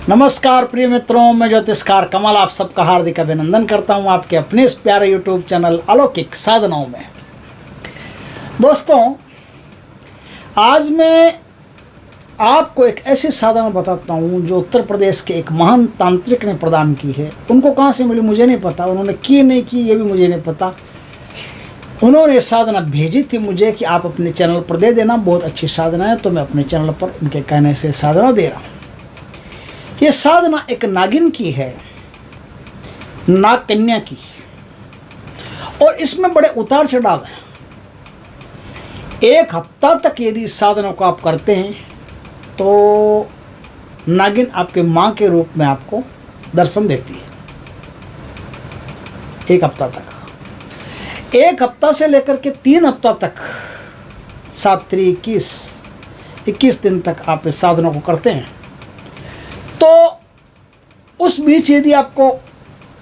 नमस्कार प्रिय मित्रों, मैं ज्योतिषकार कमल आप सबका हार्दिक अभिनंदन करता हूं आपके अपने इस प्यारे यूट्यूब चैनल अलौकिक साधनाओं में। दोस्तों, आज मैं आपको एक ऐसी साधना बताता हूं जो उत्तर प्रदेश के एक महान तांत्रिक ने प्रदान की है। उनको कहां से मिली मुझे नहीं पता, उन्होंने की नहीं की ये भी मुझे नहीं पता। उन्होंने साधना भेजी थी मुझे कि आप अपने चैनल पर दे देना, बहुत अच्छी साधना है। तो मैं अपने चैनल पर उनके कहने से साधना दे रहा हूँ। ये साधना एक नागिन की है, नाग कन्या की, और इसमें बड़े उतार चढ़ाव है। एक हफ्ता तक यदि इस साधना को आप करते हैं तो नागिन आपके माँ के रूप में आपको दर्शन देती है। एक हफ्ता तक, एक हफ्ता से लेकर के 3 हफ्ता तक, 7 21 दिन तक आप इस साधना को करते हैं तो उस बीच यदि आपको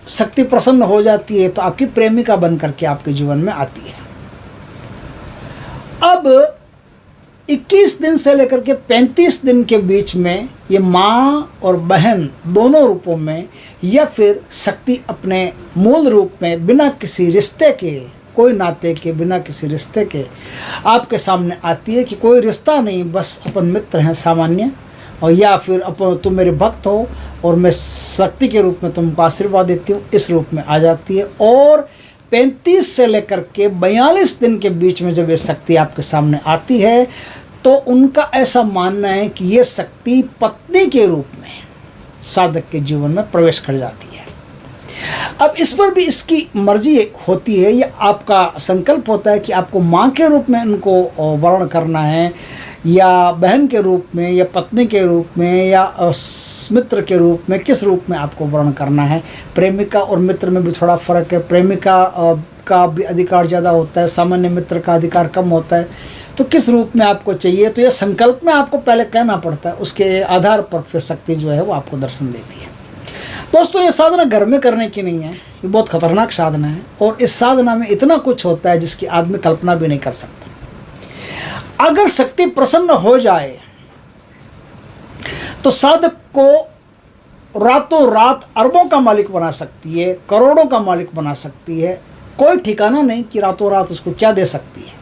शक्ति प्रसन्न हो जाती है तो आपकी प्रेमिका बन करके आपके जीवन में आती है। अब 21 दिन से लेकर के 35 दिन के बीच में ये माँ और बहन दोनों रूपों में, या फिर शक्ति अपने मूल रूप में बिना किसी रिश्ते के, कोई नाते के, बिना किसी रिश्ते के आपके सामने आती है कि कोई रिश्ता नहीं, बस अपन मित्र हैं सामान्य, और या फिर अपन तुम मेरे भक्त हो और मैं शक्ति के रूप में तुमको आशीर्वाद देती हूँ, इस रूप में आ जाती है। और 35 से लेकर के 42 दिन के बीच में जब ये शक्ति आपके सामने आती है तो उनका ऐसा मानना है कि ये शक्ति पत्नी के रूप में साधक के जीवन में प्रवेश कर जाती है। अब इस पर भी इसकी मर्जी होती है, या आपका संकल्प होता है कि आपको माँ के रूप में इनको वर्ण करना है, या बहन के रूप में, या पत्नी के रूप में, या मित्र के रूप में, किस रूप में आपको वर्ण करना है। प्रेमिका और मित्र में भी थोड़ा फ़र्क है। प्रेमिका का भी अधिकार ज़्यादा होता है, सामान्य मित्र का अधिकार कम होता है। तो किस रूप में आपको चाहिए, तो यह संकल्प में आपको पहले कहना पड़ता है, उसके आधार पर फिर शक्ति जो है वो आपको दर्शन देती है। दोस्तों, ये साधना घर में करने की नहीं है, ये बहुत खतरनाक साधना है, और इस साधना में इतना कुछ होता है जिसकी आदमी कल्पना भी नहीं कर सकता। अगर शक्ति प्रसन्न हो जाए तो साधक को रातों रात अरबों का मालिक बना सकती है, करोड़ों का मालिक बना सकती है। कोई ठिकाना नहीं कि रातों रात उसको क्या दे सकती है,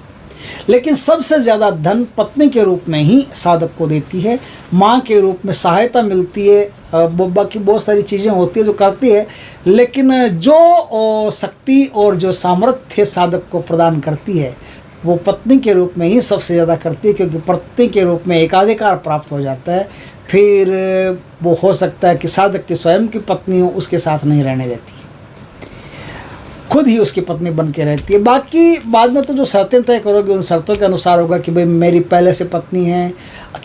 लेकिन सबसे ज़्यादा धन पत्नी के रूप में ही साधक को देती है। माँ के रूप में सहायता मिलती है, बाकी बहुत सारी चीज़ें होती है जो करती है, लेकिन जो शक्ति और जो सामर्थ्य साधक को प्रदान करती है वो पत्नी के रूप में ही सबसे ज़्यादा करती है, क्योंकि पत्नी के रूप में एकाधिकार प्राप्त हो जाता है। फिर वो हो सकता है कि साधक की स्वयं की पत्नी हो, उसके साथ नहीं रहने देती, खुद ही उसकी पत्नी बन के रहती है। बाकी बाद में तो जो शर्तें तय करोगे उन शर्तों के अनुसार होगा कि भाई मेरी पहले से पत्नी है,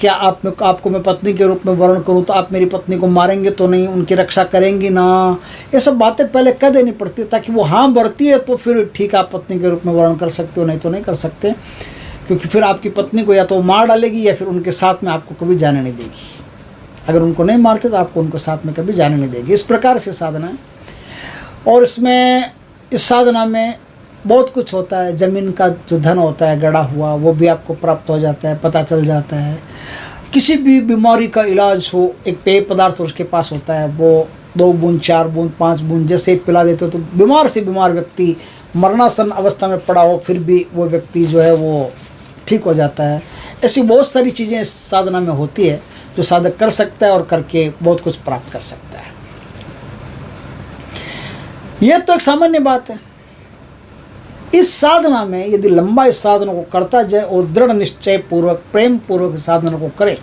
क्या आपको मैं पत्नी के रूप में वर्ण करूं तो आप मेरी पत्नी को मारेंगे तो नहीं, उनकी रक्षा करेंगी ना, ये सब बातें पहले कह देनी पड़ती है, ताकि वो हाँ बढ़ती है तो फिर ठीक आप पत्नी के रूप में वर्ण कर सकते हो, नहीं तो नहीं कर सकते, क्योंकि फिर आपकी पत्नी को या तो मार डालेगी या फिर उनके साथ में आपको कभी जाने नहीं देगी। अगर उनको नहीं मारते तो आपको उनके साथ में कभी जाने नहीं देगी। इस प्रकार से साधना है, और इस साधना में बहुत कुछ होता है। ज़मीन का जो धन होता है गड़ा हुआ, वो भी आपको प्राप्त हो जाता है, पता चल जाता है। किसी भी बीमारी का इलाज हो, एक पेय पदार्थ उसके पास होता है, वो 2 बूंद 4 बूंद 5 बूंद जैसे पिला देते हो तो बीमार से बीमार व्यक्ति मरणासन अवस्था में पड़ा हो फिर भी वो व्यक्ति जो है वो ठीक हो जाता है। ऐसी बहुत सारी चीज़ें इस साधना में होती है जो साधक कर सकता है और करके बहुत कुछ प्राप्त कर सकता है। यह तो एक सामान्य बात है। इस साधना में यदि लंबा इस साधना को करता जाए और दृढ़ निश्चय पूर्वक, प्रेम पूर्वक इस साधना को करे,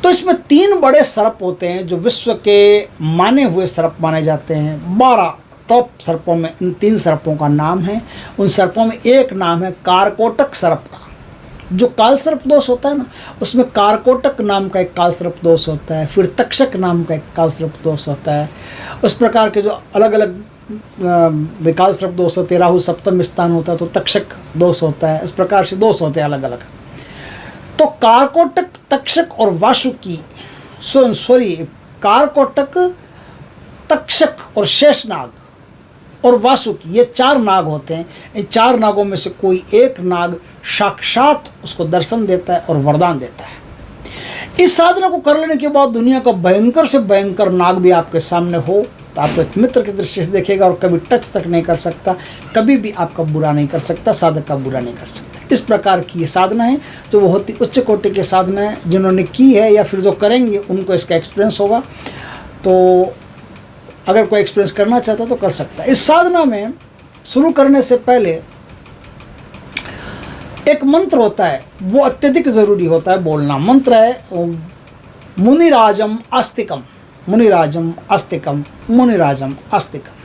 तो इसमें 3 बड़े सर्प होते हैं जो विश्व के माने हुए सर्प माने जाते हैं। 12 टॉप सर्पों में इन 3 सर्पों का नाम है। उन सर्पों में एक नाम है कारकोटक सर्प का। जो काल सर्प दोष होता है ना, उसमें कारकोटक नाम का एक काल सर्प दोष होता है, फिर तक्षक नाम का एक काल सर्प दोष होता है। उस प्रकार के जो अलग अलग विकाल सर्प दोष होते हैं, राहु सप्तम स्थान होता है तो तक्षक दोष होता है। इस प्रकार से दोष होते हैं अलग अलग। तो कारकोटक, तक्षक और वासुकी, कारकोटक, तक्षक और शेषनाग और वासुकी, ये 4 नाग होते हैं। इन 4 नागों में से कोई एक नाग साक्षात उसको दर्शन देता है और वरदान देता है। इस साधना को कर लेने के बाद दुनिया का भयंकर से भयंकर नाग भी आपके सामने हो तो आपको एक मित्र की दृष्टि से देखेगा और कभी टच तक नहीं कर सकता, कभी भी आपका बुरा नहीं कर सकता, साधक का बुरा नहीं कर सकता। इस प्रकार की ये साधना है जो बहुत ही उच्च कोटि की साधना है। जिन्होंने की है या फिर जो करेंगे उनको इसका एक्सपीरियंस होगा। तो अगर कोई एक्सपीरियंस करना चाहता तो कर सकता है। इस साधना में शुरू करने से पहले एक मंत्र होता है, वो अत्यधिक ज़रूरी होता है बोलना। मंत्र है मुनिराजम आस्तिकम, मुनिराजम आस्तिकम, मुनिराजम आस्तिकम।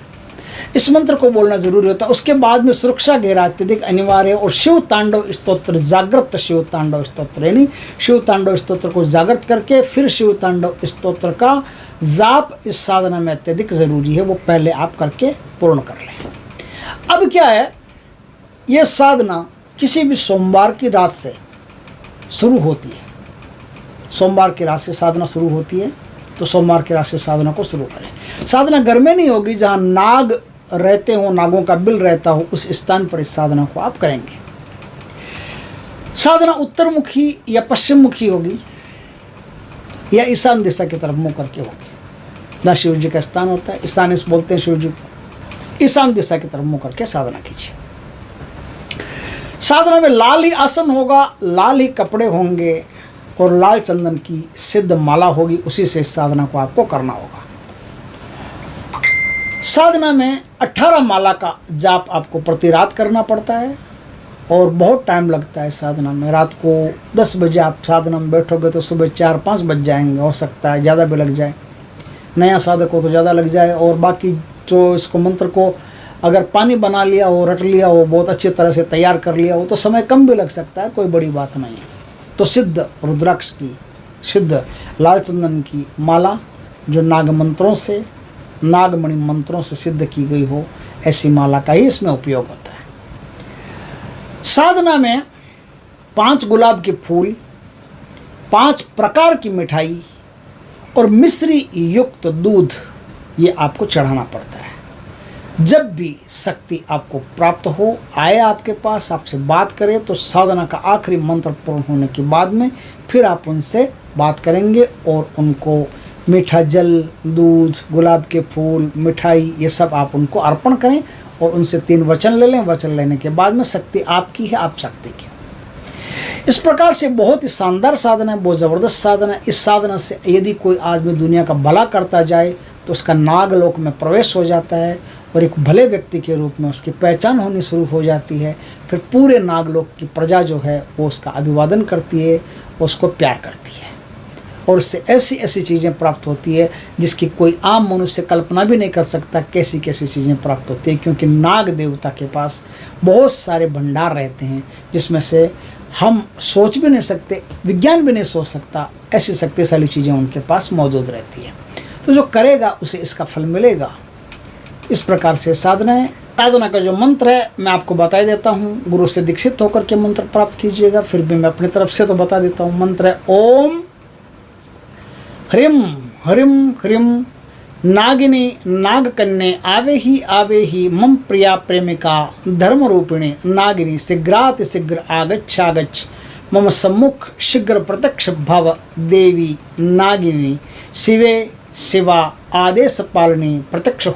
इस मंत्र को बोलना जरूरी होता है। उसके बाद में सुरक्षा घेरा अत्यधिक अनिवार्य है। और शिव तांडव स्तोत्र, जागृत शिव तांडव स्तोत्र, यानी शिव तांडव स्तोत्र को जागृत करके फिर शिव तांडव स्तोत्र का जाप इस साधना में अत्यधिक ज़रूरी है। वो पहले आप करके पूर्ण कर लें। अब क्या है, ये साधना किसी भी सोमवार की रात से शुरू होती है। सोमवार की रात से साधना शुरू होती है, तो सोमवार की रात से साधना को शुरू करें। साधना घर में नहीं होगी, जहाँ नाग रहते हो, नागों का बिल रहता हो, उस स्थान पर इस साधना को आप करेंगे। साधना उत्तरमुखी या पश्चिम मुखी होगी या ईशान दिशा की तरफ मुँह करके होगी। जहाँ शिव जी का स्थान होता है, ईशान बोलते हैं शिव जी को, ईशान दिशा की तरफ मुँह करके साधना कीजिए। साधना में लाल ही आसन होगा, लाल ही कपड़े होंगे और लाल चंदन की सिद्ध माला होगी। उसी से इस साधना को आपको करना होगा। साधना में 18 माला का जाप आपको प्रति रात करना पड़ता है और बहुत टाइम लगता है साधना में। रात को 10 बजे आप साधना में बैठोगे तो सुबह 4-5 बज जाएंगे, हो सकता है ज़्यादा भी लग जाए। नया साधक हो तो ज़्यादा लग जाए। और बाकी जो इसको मंत्र को अगर पानी बना लिया हो, रट लिया हो, बहुत अच्छी तरह से तैयार कर लिया हो तो समय कम भी लग सकता है, कोई बड़ी बात नहीं है। तो सिद्ध रुद्राक्ष की, सिद्ध लाल चंदन की माला जो नाग मंत्रों से, नागमणि मंत्रों से सिद्ध की गई हो, ऐसी माला का ही इसमें उपयोग होता है। साधना में 5 गुलाब के फूल, 5 प्रकार की मिठाई और मिश्री युक्त दूध, ये आपको चढ़ाना पड़ता है। जब भी शक्ति आपको प्राप्त हो, आए आपके पास, आपसे बात करे, तो साधना का आखिरी मंत्र पूर्ण होने के बाद में फिर आप उनसे बात करेंगे और उनको मीठा जल, दूध, गुलाब के फूल, मिठाई, ये सब आप उनको अर्पण करें और उनसे 3 वचन ले लें। वचन लेने के बाद में शक्ति आपकी है, आप शक्ति की। इस प्रकार से बहुत ही शानदार साधना है, बहुत ज़बरदस्त साधना है। इस साधना से यदि कोई आदमी दुनिया का भला करता जाए तो उसका नागलोक में प्रवेश हो जाता है और एक भले व्यक्ति के रूप में उसकी पहचान होनी शुरू हो जाती है। फिर पूरे नागलोक की प्रजा जो है वो उसका अभिवादन करती है, उसको प्यार करती है और उससे ऐसी ऐसी चीज़ें प्राप्त होती है जिसकी कोई आम मनुष्य कल्पना भी नहीं कर सकता कैसी कैसी चीज़ें प्राप्त होती है। क्योंकि नाग देवता के पास बहुत सारे भंडार रहते हैं जिसमें से हम सोच भी नहीं सकते, विज्ञान भी नहीं सोच सकता, ऐसी शक्तिशाली चीज़ें उनके पास मौजूद रहती है। तो जो करेगा उसे इसका फल मिलेगा। इस प्रकार से साधना है। साधना का जो मंत्र है मैं आपको बता देता हूँ। गुरु से दीक्षित होकर के मंत्र प्राप्त कीजिएगा, फिर भी मैं अपनी तरफ से तो बता देता हूँ। मंत्र है ओम ह्रीम ह्रीम ह्रीम नागिनी नागकन्ये आवे ही मम प्रिया प्रेमिका धर्म रूपिणी नागिनी शीघ्राति शीघ्र आगच्छागच्छ मम सम्मुख शीघ्र प्रत्यक्ष भव देवी नागिनी शिवे शिवा आदेश पालनी प्रत्यक्ष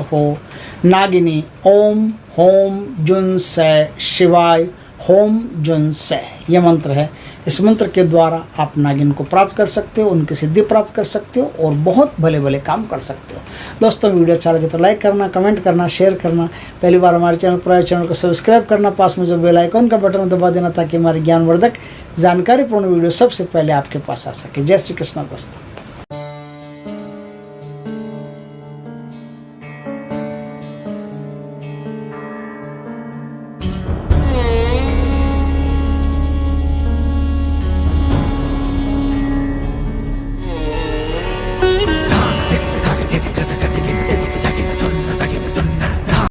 हो नागिनी ओम होम जुन सै शिवाय होम जुन सै, यह मंत्र है। इस मंत्र के द्वारा आप नागिन को प्राप्त कर सकते हो, उनकी सिद्धि प्राप्त कर सकते हो और बहुत भले भले काम कर सकते हो। दोस्तों वीडियो अच्छा लगे तो लाइक करना, कमेंट करना, शेयर करना। पहली बार हमारे चैनल को सब्सक्राइब करना, पास में जो बेल आइकन का बटन दबा देना ताकि हमारी ज्ञानवर्धक जानकारीपूर्ण वीडियो सबसे पहले आपके पास आ सके। जय श्री कृष्ण दोस्तों।